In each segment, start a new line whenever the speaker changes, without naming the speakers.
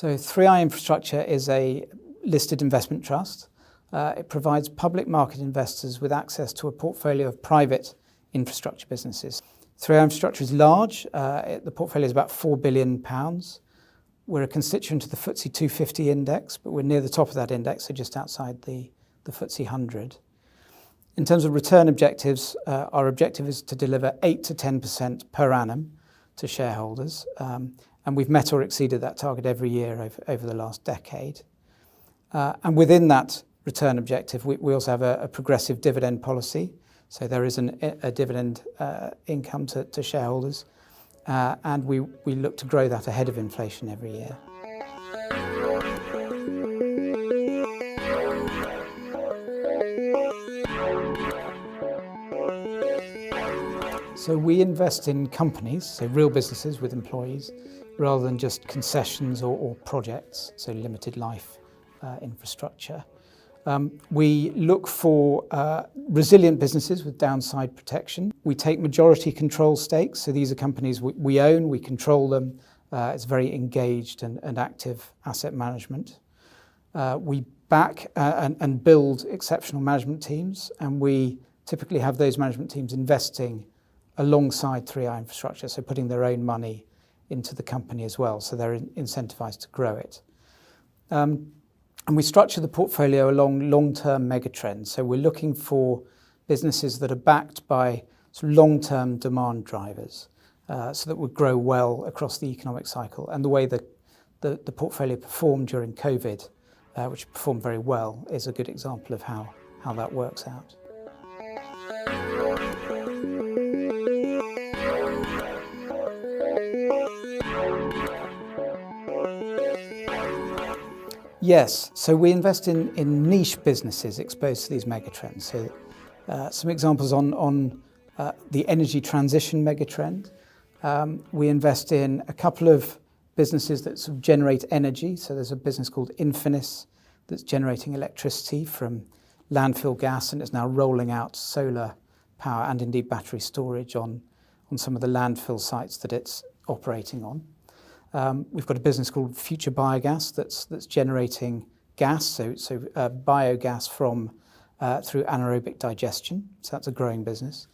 So 3i Infrastructure is a listed investment trust. It provides public market investors with access to a portfolio of private infrastructure businesses. 3i Infrastructure is large. The portfolio is about £4 billion. We're a constituent of the FTSE 250 index, but we're near the top of that index, so just outside the FTSE 100. In terms of return objectives, our objective is to deliver 8 to 10% per annum to shareholders, and we've met or exceeded that target every year over the last decade. And within that return objective, we also have a progressive dividend policy, so there is a dividend income to shareholders, and we look to grow that ahead of inflation every year. So we invest in companies, so real businesses with employees, rather than just concessions or projects, so limited life infrastructure. We look for resilient businesses with downside protection. We take majority control stakes, so these are companies we own, we control them. It's very engaged and active asset management. We back and build exceptional management teams, and we typically have those management teams investing alongside 3i Infrastructure, so putting their own money into the company as well, so they're incentivized to grow it. And we structure the portfolio along long-term megatrends, so we're looking for businesses that are backed by sort of long-term demand drivers, so that would grow well across the economic cycle. And the way that the portfolio performed during COVID, which performed very well, is a good example of how that works out. Yes, so we invest in niche businesses exposed to these megatrends. So some examples on the energy transition megatrend. We invest in a couple of businesses that sort of generate energy. So there's a business called Infinis that's generating electricity from landfill gas, and it's now rolling out solar power and indeed battery storage on some of the landfill sites that it's operating on. We've got a business called Future Biogas that's generating gas, so biogas through anaerobic digestion. So that's a growing business.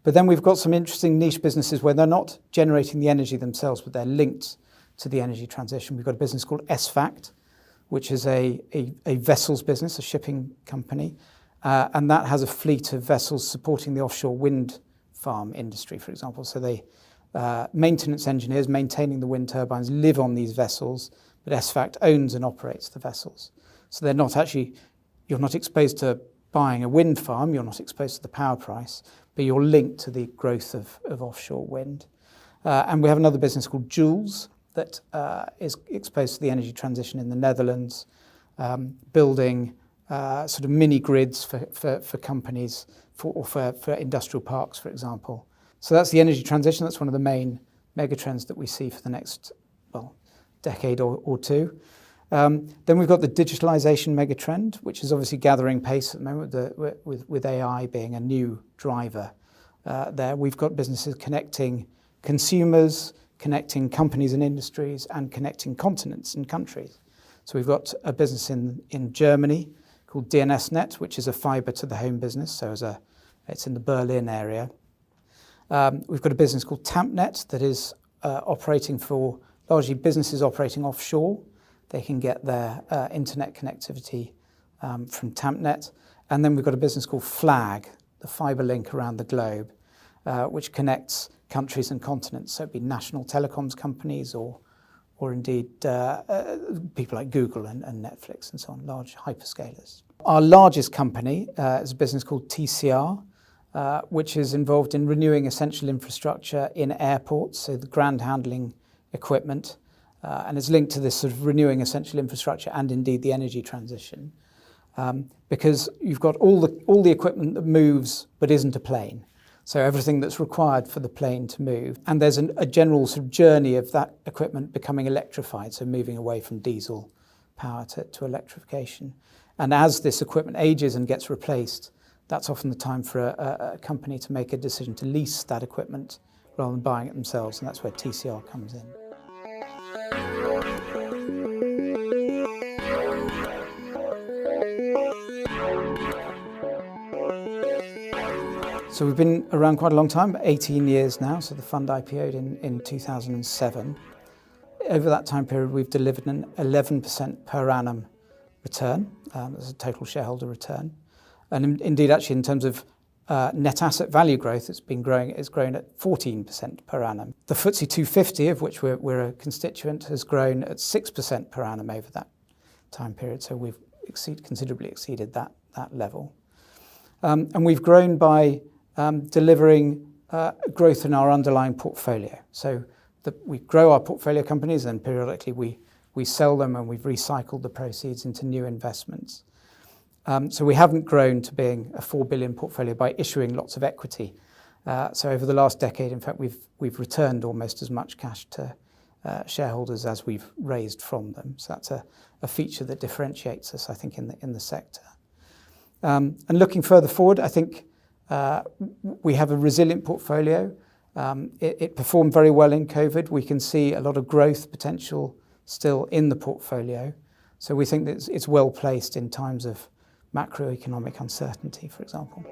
But then we've got some interesting niche businesses where they're not generating the energy themselves, but they're linked to the energy transition. We've got a business called SFACT, which is a vessels business, a shipping company, and that has a fleet of vessels supporting the offshore wind farm industry, for example. So they maintenance engineers maintaining the wind turbines live on these vessels, but SFACT owns and operates the vessels. So they're not actually, you're not exposed to buying a wind farm, you're not exposed to the power price, but you're linked to the growth of offshore wind. And we have another business called Dawes that is exposed to the energy transition in the Netherlands, building sort of mini grids for companies for industrial parks, for example. So that's the energy transition. That's one of the main megatrends that we see for the next, decade or two. Then we've got the digitalization megatrend, which is obviously gathering pace at the moment with AI being a new driver there. We've got businesses connecting consumers, connecting companies and industries, and connecting continents and countries. So we've got a business in Germany called DNSNet, which is a fibre to the home business. So it's in the Berlin area. We've got a business called Tampnet that is operating for largely businesses operating offshore. They can get their internet connectivity from Tampnet. And then we've got a business called Flag, the fibre link around the globe, which connects countries and continents. So it'd be national telecoms companies or indeed people like Google and Netflix and so on, large hyperscalers. Our largest company is a business called TCR, which is involved in renewing essential infrastructure in airports, so the ground handling equipment, and it's linked to this sort of renewing essential infrastructure and indeed the energy transition, because you've got all the equipment that moves but isn't a plane, so everything that's required for the plane to move, and there's a general sort of journey of that equipment becoming electrified, so moving away from diesel power to electrification, and as this equipment ages and gets replaced, that's often the time for a company to make a decision to lease that equipment rather than buying it themselves, and that's where TCR comes in. So we've been around quite a long time, 18 years now. So the fund IPO'd in 2007. Over that time period, we've delivered an 11% per annum return as a total shareholder return. And indeed, actually, in terms of net asset value growth, it's grown at 14% per annum. The FTSE 250, of which we're a constituent, has grown at 6% per annum over that time period. So we've considerably exceeded that level. And we've grown by delivering growth in our underlying portfolio. So we grow our portfolio companies, and periodically we sell them, and we've recycled the proceeds into new investments. So we haven't grown to being a 4 billion portfolio by issuing lots of equity. So over the last decade, in fact, we've returned almost as much cash to shareholders as we've raised from them. So that's a feature that differentiates us, I think, in the sector. And looking further forward, I think we have a resilient portfolio. It performed very well in COVID. We can see a lot of growth potential still in the portfolio. So we think that it's well placed in times of macroeconomic uncertainty, for example.